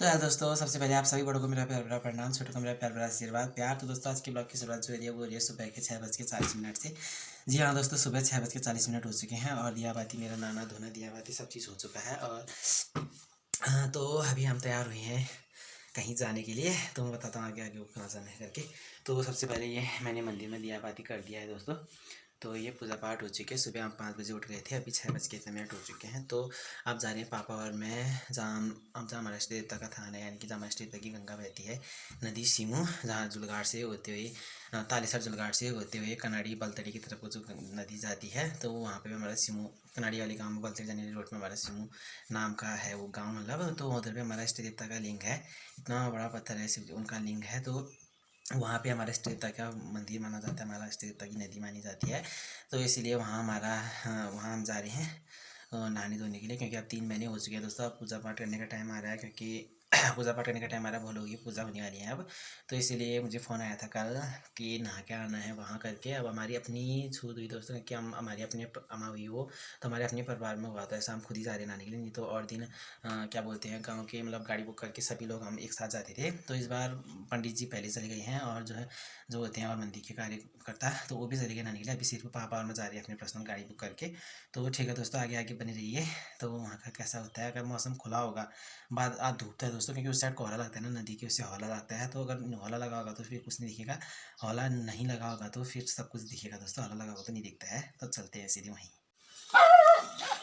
तो यार दोस्तों, सबसे पहले आप सभी बड़ों को मेरा प्यार भरा प्रणाम, छोटों को मेरा प्यार भरा आशीर्वाद प्यार। तो दोस्तों, आज की ब्लॉग की शुरुआत जो है वो हो रही है सुबह के 6:40 से। जी हाँ दोस्तों, सुबह 6:40 हो चुके हैं और दिया बाती मेरा नाना धोना दिया बाती सब चीज़ हो चुका है। और तो अभी हम तैयार हुए हैं कहीं जाने के लिए। तो मैं बताता हूँ आगे आगे वो कहाँ जाना है करके। तो सबसे पहले ये मैंने मंदिर में दिया बाती कर दिया है दोस्तों। तो ये पूजा पाठ हो चुके हैं। सुबह हम 5 बजे उठ गए थे, अभी 6:05 हो चुके हैं। तो अब जा रहे हैं पापा और मैं जहाँ हमारा इष्ट देवता का थान है, यानी कि जहाँ हमारे इष्ट देवता की गंगा बहती है, नदी सीमू, जहाँ जुलगाड़ से होते हुए तालीसर जुलगाड़ से होते हुए कनाड़ी बलतड़ी की तरफ को जो नदी जाती है, तो वहाँ पे हमारा सीमू कनाड़ी वाले गाँव में, बलतड़ी जाने वाली रोड में हमारा सीमू नाम का है वो गाँव, मतलब। तो उधर पे हमारा इष्ट देवता का लिंग है, इतना बड़ा पत्थर है शिव उनका लिंग है। तो वहाँ पे हमारे इष्ट देवता का मंदिर माना जाता है, हमारा इष्ट देवता की नदी मानी जाती है। तो इसलिए वहाँ हम जा रहे हैं नहाने धोने के लिए, क्योंकि अब 3 महीने हो चुके हैं दोस्तों। अब पूजा पाठ करने का टाइम आ रहा है, क्योंकि पूजा पाठ करने का टाइम आ रहा है, भोलों की पूजा होने वाली है अब। तो इसीलिए मुझे फ़ोन आया था कल कि नहा के आना है वहाँ करके। अब हमारी अपनी छूत हुई दोस्तों, कि हम हमारी अपनी अमा हुई वो, तो हमारे अपने परिवार में हुआ था ऐसा। हम खुद ही जा रहे हैं नहाने के लिए, नहीं तो और दिन क्या बोलते हैं गाँव के, मतलब गाड़ी बुक करके सभी लोग हम एक साथ जाते थे। तो इस बार पंडित जी पहले चले गए हैं, और जो होते हैं और मंदिर के कार्यकर्ता, तो वो भी चले गए नहाने के लिए। अभी सिर्फ पापा और मैं जा रही है अपनी पर्सनल गाड़ी बुक करके। तो ठीक है दोस्तों, आगे आगे बने रहिए। तो वहाँ का कैसा होता है, अगर मौसम खुला होगा, बाद आज धूप है दोस्तों, क्योंकि उस साइड कोहरा लगता है ना, नदी के उससे हौला लगता है। तो अगर हौला लगा होगा तो फिर कुछ नहीं दिखेगा, हौला नहीं लगा होगा तो फिर सब कुछ दिखेगा दोस्तों। हौला लगा होगा तो नहीं दिखता है। तो चलते हैं सीधे वहीं।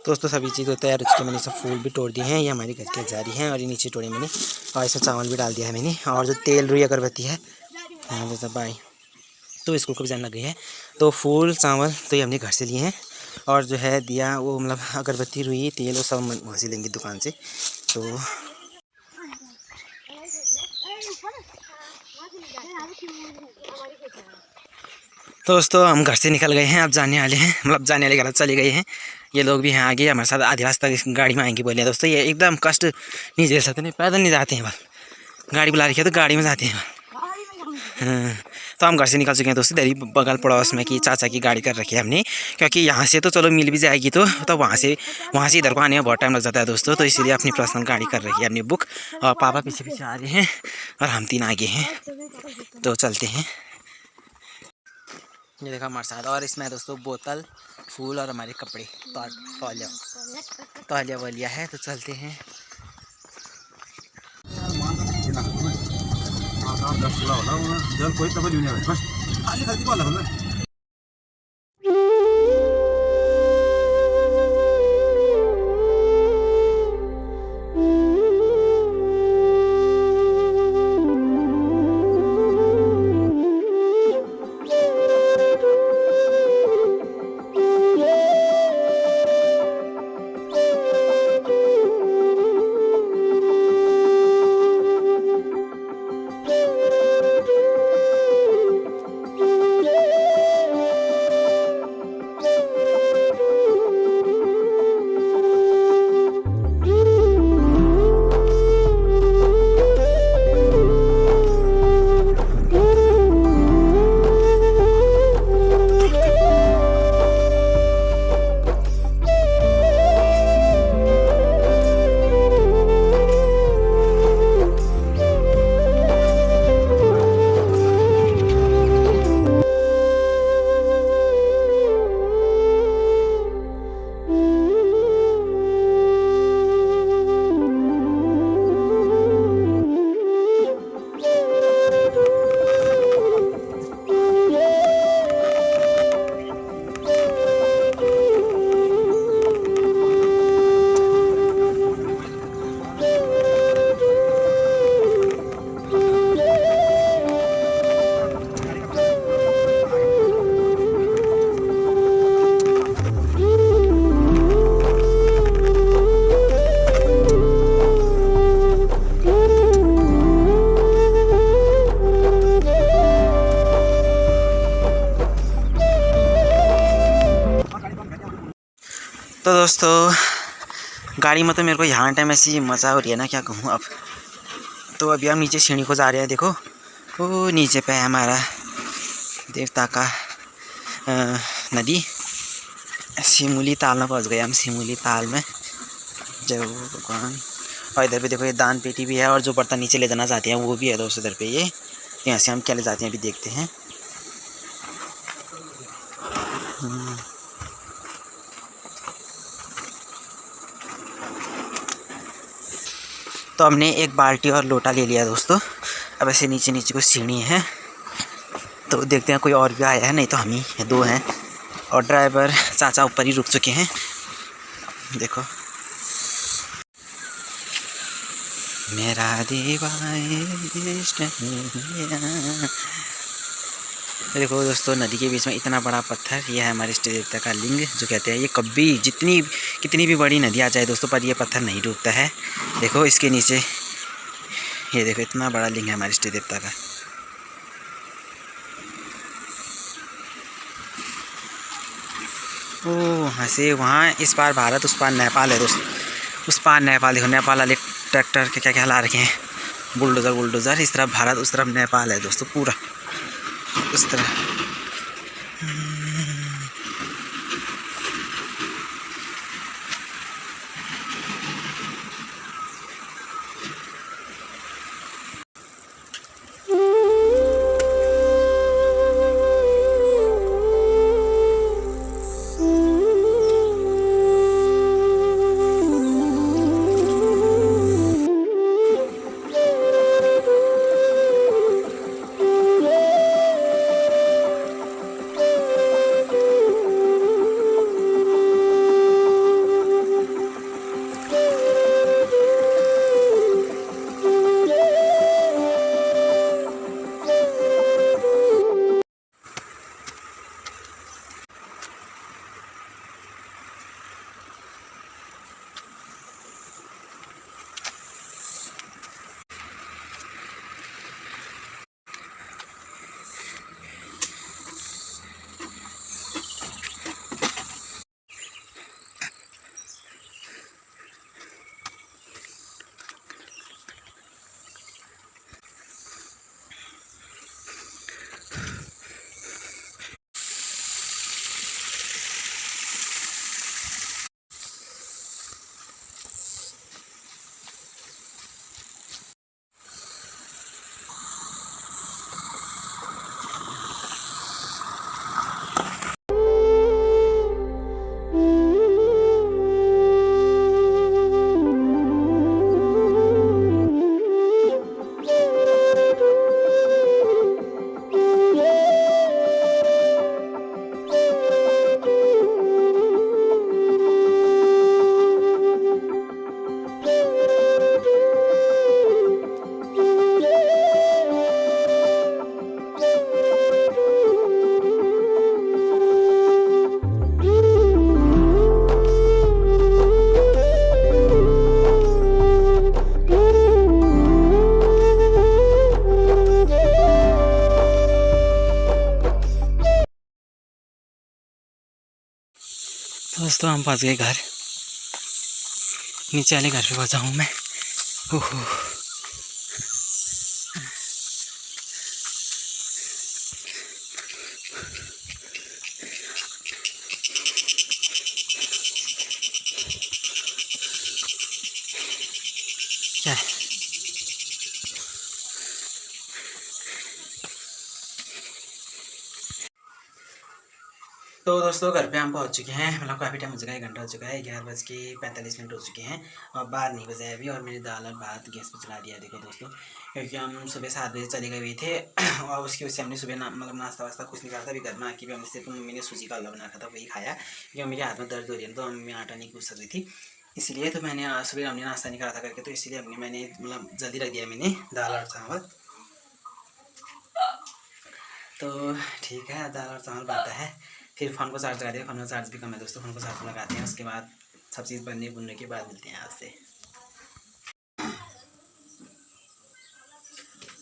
दोस्तों, सभी चीज़ तैयार हो चुकी है। मैंने सब फूल भी तोड़ दिए हैं, ये हमारी घर के जा रही हैं, और ये नीचे तोड़े मैंने, और इसमें चावल भी डाल दिया है मैंने, और जो तेल रुई अगरबत्ती है जैसा बाई, तो स्कूल को भी जाने लग गई है। तो फूल चावल तो ये हमने घर से लिए हैं, और जो है दिया वो, मतलब अगरबत्ती रुई तेल वो सब वहाँ से लेंगे दुकान से। तो दोस्तों, हम घर से निकल गए हैं, अब जाने वाले हैं, मतलब जाने वाले गलत चले गए हैं। ये लोग भी हैं आगे हमारे साथ, आधी रास्ता इस गाड़ी में आएंगे बोले हैं दोस्तों। ये एकदम कष्ट नहीं झेल सकते, नहीं पैदल नहीं जाते हैं, बस गाड़ी बुला रखी है तो गाड़ी में जाते हैं। हाँ, तो हम घर से निकल चुके हैं दोस्तों। इधर ही बगल पड़ोस में कि चाचा की गाड़ी कर रखी है हमने, क्योंकि यहाँ से तो चलो मिल भी जाएगी, तो वहाँ से इधर को आने में बहुत टाइम लग जाता है दोस्तों। तो इसीलिए अपनी पर्सनल गाड़ी कर रखी है हमने बुक, और पापा पीछे पीछे आ रहे हैं और हम 3 आगे हैं। तो चलते हैं। ये देखा हमारे साथ, और इसमें दोस्तों बोतल, फूल और हमारे कपड़े, तौलिया वलिया है। तो चलते हैं। तो दोस्तों, गाड़ी में तो मेरे को यहाँ टाइम ऐसी मज़ा हो रही है ना, क्या कहूँ अब। तो अभी हम नीचे सीढ़ी को जा रहे हैं, देखो वो नीचे पे है हमारा देवता का नदी। सिमूली ताल में पहुँच गए हम, सिमूली ताल में। जय भगवान। और इधर पे देखो ये दान पेटी भी है, और जो बर्तन नीचे ले जाना चाहते हैं वो भी है दोस्तों इधर पे। ये यहाँ से हम क्या ले जाते हैं अभी देखते हैं। तो हमने एक बाल्टी और लोटा ले लिया दोस्तों। अब ऐसे नीचे नीचे कुछ सीढ़ी है, तो देखते हैं कोई और भी आया है, नहीं तो हम ही दो हैं। और ड्राइवर चाचा ऊपर ही रुक चुके हैं। देखो मेरा देखो दोस्तों, नदी के बीच में इतना बड़ा पत्थर, ये है हमारे इष्ट देवता का लिंग, जो कहते हैं ये कभी कितनी भी बड़ी नदी आ जाए दोस्तों, पर ये पत्थर नहीं डूबता है। देखो इसके नीचे, ये देखो इतना बड़ा लिंग है हमारे इष्ट देवता का। ओ वहाँ से वहाँ इस पार भारत उस पार नेपाल है दोस्तों। उस पार नेपाल, देखो नेपाल वाले ट्रैक्टर के क्या क्या ला रखे हैं, बुलडोज़र। इस तरफ भारत, उस तरफ नेपाल है दोस्तों, पूरा उस तरह। दोस्तों हम पहुँच गए घर, नीचे वाले घर पे पहुँचा हूँ मैं। ओहो क्या है? तो दोस्तों घर पे हम पहुंच चुके हैं, मतलब काफ़ी टाइम हो चुका है, 1 घंटा हो चुका है, 11:45 हो चुके हैं और 12 नहीं बजे अभी। और मैंने दाल और भात गैस पे चला दिया। देखो दोस्तों, क्योंकि हम सुबह 7 बजे चले गए हुए थे और उसकी वजह से हमने सुबह मतलब नाश्ता वास्ता कुछ नहीं खाया था। अभी घर में आके भी हमने सिर्फ मम्मी ने सूजी का हलवा बना था वही खाया, क्योंकि मम्मी के हाथ में दर्द हो रही है, तो मम्मी आटा नहीं कूद सकती थी, इसलिए। तो मैंने सुबह हमने नाश्ता नहीं करा था करके, तो इसलिए मैंने मतलब जल्दी रख दिया मैंने दाल और चावल। तो ठीक है, दाल और चावल बनता है, फिर फ़ोन को चार्ज लगा दिया। फ़ोन में चार्ज भी कम है दोस्तों, फ़ोन को चार्ज लगाते हैं, उसके बाद सब चीज़ बुनने के बाद मिलते हैं आपसे।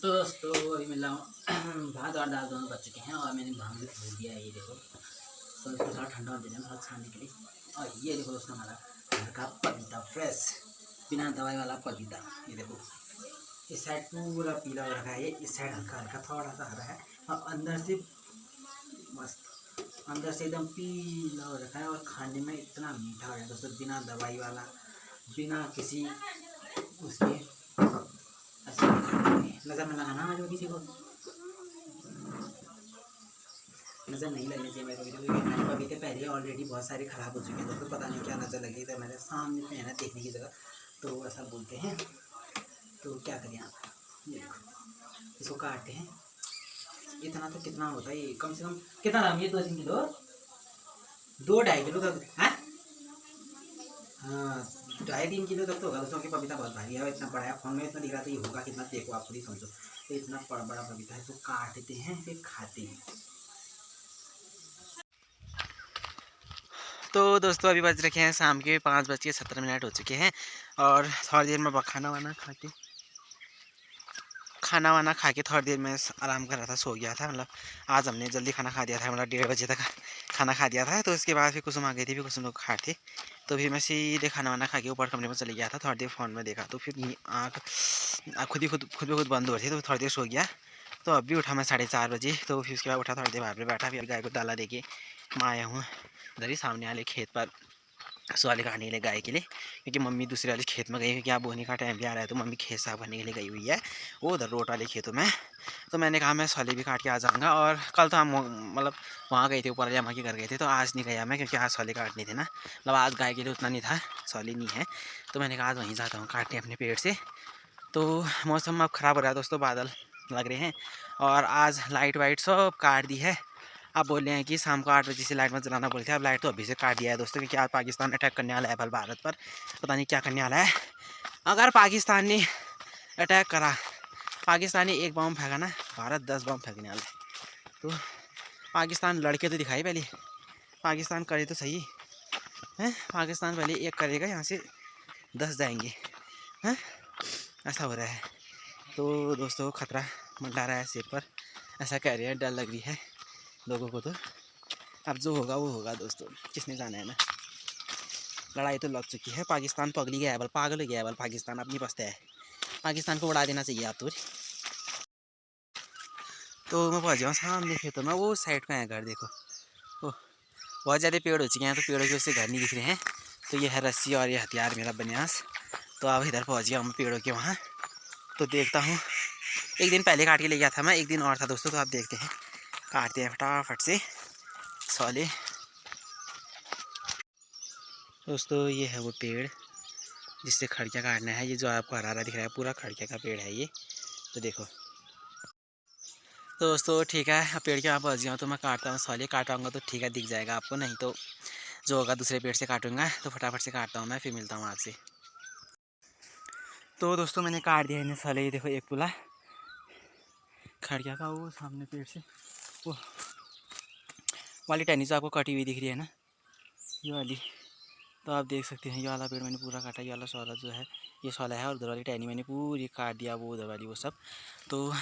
तो दोस्तों अभी मतलब भात और दाल दोनों बच चुके हैं और मैंने भांग भी भून दिया है, ये देखो। तो इसको थोड़ा ठंडा हो देना भात छानने के लिए। और ये देखो दोस्तों हमारा घर का पपीता, फ्रेश बिना दवाई वाला पपीता, ये देखो। इस साइड पूरा पीला हो रखा है, ये इस साइड हल्का हल्का थोड़ा सा हरा है, और अंदर से मस्त, अंदर से एकदम पीला हो रखा है, और खाने में इतना मीठा है दोस्तों, बिना दवाई वाला, बिना किसी उसके ऐसे नज़र में लगाना है जो किसी को नज़र नहीं लगनी चाहिए मेरे वीडियो, क्योंकि मैंने पपीते पहले ऑलरेडी बहुत सारे ख़राब हो चुके हैं दोस्तों। पता नहीं क्या नज़र लगी तो मेरे सामने पे है ना देखने की जगह, तो ऐसा बोलते हैं। तो क्या करें आप, ये देखो इसको काटते हैं। इतना तो कितना होता है ये, कम से कम कितना दाम ये 2-3 किलो, 2-2.5 किलो तक है। हाँ 2.5-3 किलो तक तो होगा दोस्तों। कि पपीता बहुत भारी है, इतना बड़ा है, फोन में इतना दिख रहा था, ये होगा कितना देखो आप खुद ही समझो। तो इतना बड़ा पपीता है, तो काटते हैं फिर खाते हैं। तो दोस्तों अभी बज रखे हैं शाम के 5:17 हो चुके हैं, और थोड़ी देर में खाना वाना खा के थोड़ी देर में आराम कर रहा था, सो गया था। मतलब आज हमने जल्दी खाना खा दिया था, मतलब 1:30 बजे तक खाना खा दिया था। तो उसके बाद फिर कुसुम आ गई थी, फिर कुसुम लोग खाए थे। तो फिर मैं सीधे खाना वाना खा के ऊपर कमरे में चले गया था, थोड़ी देर फ़ोन में देखा, तो फिर आँख खुद बंद हो रही थी, तो थोड़ी देर सो गया। तो अब भी उठा मैं 4:30 बजे। तो फिर उसके बाद उठा, थोड़ी देर बाहर पर बैठा, फिर गाय को डाला दे के मैं आया हूँ इधर ही सामने वाले खेत पर सवाले काटने के लिए गाय के लिए, क्योंकि मम्मी दूसरे वाले खेत में गई, क्योंकि आप बोने का टाइम भी आ रहा है। तो मम्मी खेत साफ करने के लिए गई हुई है वो उधर रोड वाले खेतों में। तो मैंने कहा मैं सवाले भी काट के आ जाऊँगा। और कल तो हम मतलब वहाँ गए थे, ऊपर वाले अम्मा के घर गए थे, तो आज नहीं गया मैं, क्योंकि आज सवाले काटने थे ना। मतलब आज गाय के लिए उतना नहीं था, सवाले नहीं है। तो मैंने कहा आज वहीं जाता हूँ काटने अपने पेड़ से। तो मौसम अब ख़राब हो रहा है दोस्तों, बादल लग रहे हैं, और आज लाइट वाइट सब काट दी है। आप बोल रहे हैं कि शाम को 8 बजे से लाइट मत जलाना बोले थे, अब लाइट तो अभी से काट दिया है दोस्तों, क्योंकि आज पाकिस्तान अटैक करने वाला है भारत पर। पता नहीं क्या करने वाला है। अगर पाकिस्तान ने अटैक करा, पाकिस्तान ने एक बम फेंका ना, भारत 10 बम फेंकने वाला है। तो पाकिस्तान लड़के तो दिखाई पहले, पाकिस्तान करे तो सही है। पाकिस्तान पहले एक करेगा, यहाँ से 10 जाएंगे हैं, ऐसा हो रहा है। तो दोस्तों खतरा मंडरा रहा है सिर पर, ऐसा कह रहे हैं, डर लग रही है लोगों को। तो अब जो होगा वो होगा दोस्तों, किसने जाना है ना। लड़ाई तो लग चुकी है, पाकिस्तान पगली गया है बल, पागल हो गया है बल, पाकिस्तान अपनी बस्ता है, पाकिस्तान को उड़ा देना चाहिए आप तो मैं पहुँच जाऊँ सामने खेतों में, वो साइड का है घर देखो, वो बहुत ज़्यादा पेड़ हो चुके हैं, तो पेड़ों की वजह से घर नहीं दिख रहे हैं। तो ये है रस्सी और ये हथियार मेरा बनियास। तो अब इधर पहुँच गया हूँ पेड़ों के वहाँ। तो देखता हूँ, एक दिन पहले काट के ले गया था मैं, एक दिन और था दोस्तों। तो आप देखते हैं, काटते हैं फटाफट से सौले। दोस्तों ये है वो पेड़ जिससे खड़कियाँ काटना है, ये जो आपको हरा हरा दिख रहा है पूरा खड़किया का पेड़ है ये। तो देखो तो दोस्तों ठीक है, अब पेड़ के वहाँ पहुँच गया हूँ, तो मैं काटता हूँ सौले। काटाऊँगा तो ठीक है दिख जाएगा आपको, नहीं तो जो होगा दूसरे पेड़ से काटूँगा। तो फटाफट से काटता हूँ मैं, फिर मिलता हूँ आपसे। तो दोस्तों मैंने काट दिया इन्हें सौले, ये देखो एक पुला खड़किया का, वो सामने पेड़ से वो वाली टहनी जो आपको कटी हुई दिख रही है ना, ये वाली। तो आप देख सकते हैं ये वाला पेड़ मैंने पूरा काटा, ये वाला सौला जो है ये सौला है, और उधर वाली टहनी मैंने पूरी काट दिया, वो उधर वाली वो सब। तो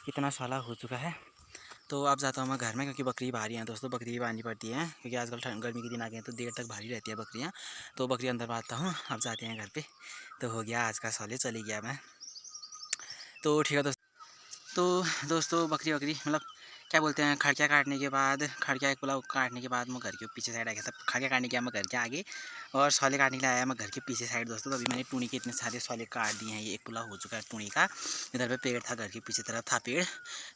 इतना सौला हो चुका है। तो अब जाता हूँ मैं घर में, क्योंकि बकरी बाहरी हैं दोस्तों, बकरी भी बांधनी पड़ती हैं, क्योंकि आजकल गर्मी के दिन आ गए हैं, तो देर तक बाहरी रहती है बकरियाँ। तो बकरी अंदर बांधता हूँ, अब जाते हैं घर पे। तो हो गया आज का सौले, चली गया मैं। तो ठीक है दोस्तों बकरी मतलब क्या बोलते हैं, खड़किया काटने के बाद, खड़किया एक पुलाव काटने के बाद मैं घर के पीछे साइड आ गया था। खड़किया काटने के बाद मैं घर के आगे, और सौले काटने के लिए आया मैं घर के पीछे साइड दोस्तों। तो अभी मैंने टूनी के इतने सारे सौले काट दिए हैं, ये एक पुलाव हो चुका है टूनी का। इधर पे पेड़ था, घर के पीछे तरफ था पेड़।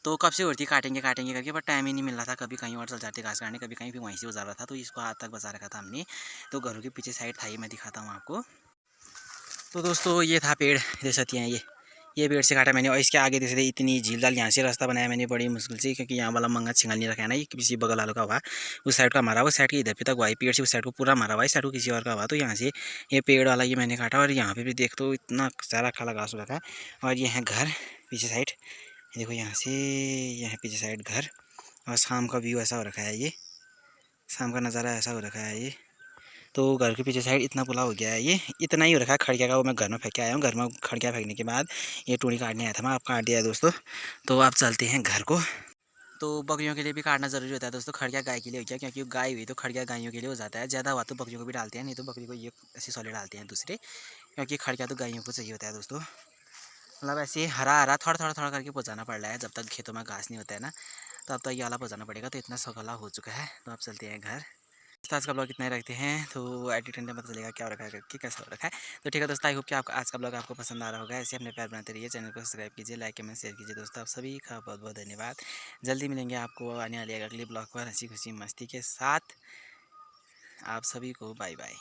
तो कब से उड़ती काटेंगे काटेंगे करके, पर टाइम ही नहीं मिल रहा था। कभी कहीं और चल जाते घास काटने, कभी कहीं भी वहीं से गुजार रहा था। तो इसको हाथ तक बचा रखा था हमने। तो घरों के पीछे साइड था, ये मैं दिखाता हूँ आपको। तो दोस्तों ये था पेड़, देख सकते हैं ये पेड़ से काटा मैंने। और इसके आगे देख सकते इतनी झील डाल, यहाँ से रास्ता बनाया मैंने बड़ी मुश्किल से, क्योंकि यहाँ वाला मंगा छिंगल नहीं रखा है ना, ये किसी बगल वालों का हुआ, उस साइड का मारा हुआ, साइड के इधर पे तक हुआ, पेड़ से उस साइड को पूरा मारा हुआ, इस साइड को किसी और का हुआ। तो यहाँ से ये पेड़ वाला ये मैंने काटा, और यहाँ पे भी देख तो इतना सारा काला घास हो रखा है। और ये है घर पीछे साइड, देखो यहाँ से यहाँ पीछे साइड घर। और शाम का व्यू ऐसा हो रखा है, ये शाम का नज़ारा ऐसा हो रखा है ये। तो घर के पीछे साइड इतना पुला हो गया है, ये इतना ही हो रखा है खड़किया का। वो मैं घर में फेंक के आया हूँ, घर में खड़किया फेंकने के बाद ये टूनी काटने आया था मैं, आप काट दिया है दोस्तों। तो आप चलते हैं घर को। तो बकरियों के लिए भी काटना ज़रूरी होता है दोस्तों, खड़किया गाय के लिए हो गया, क्योंकि गाय हुई तो खड़किया गायों के लिए हो जाता है। ज़्यादा हुआ तो बकरियों को भी डालते हैं, नहीं तो बकरी को ये ऐसे सौले डालते हैं दूसरे, क्योंकि खड़किया तो गायों को चाहिए होता है दोस्तों। मतलब ऐसे हरा हरा थोड़ा थोड़ा थोड़ा करके पहुँचाना पड़ रहा है, जब तक खेतों में घास नहीं होता है ना, तब तक ये वाला पहुँचाना पड़ेगा। तो इतना सगला हो चुका है, तो आप चलते हैं घर। दोस्तों आज का ब्लॉग इतना ही रखते हैं, तो एडिट करने में पता चलेगा क्या हो रखा है कि कैसा हो रखा है। तो ठीक है दोस्तों, आई होप कि आपका आज का ब्लॉग आपको पसंद आ रहा होगा। ऐसे अपने प्यार बनाते रहिए, चैनल को सब्सक्राइब कीजिए, लाइक कमेंट शेयर कीजिए। दोस्तों आप सभी का बहुत बहुत धन्यवाद। जल्दी मिलेंगे आपको आने वाले अगले ब्लॉग पर हंसी खुशी मस्ती के साथ। आप सभी को बाय बाय।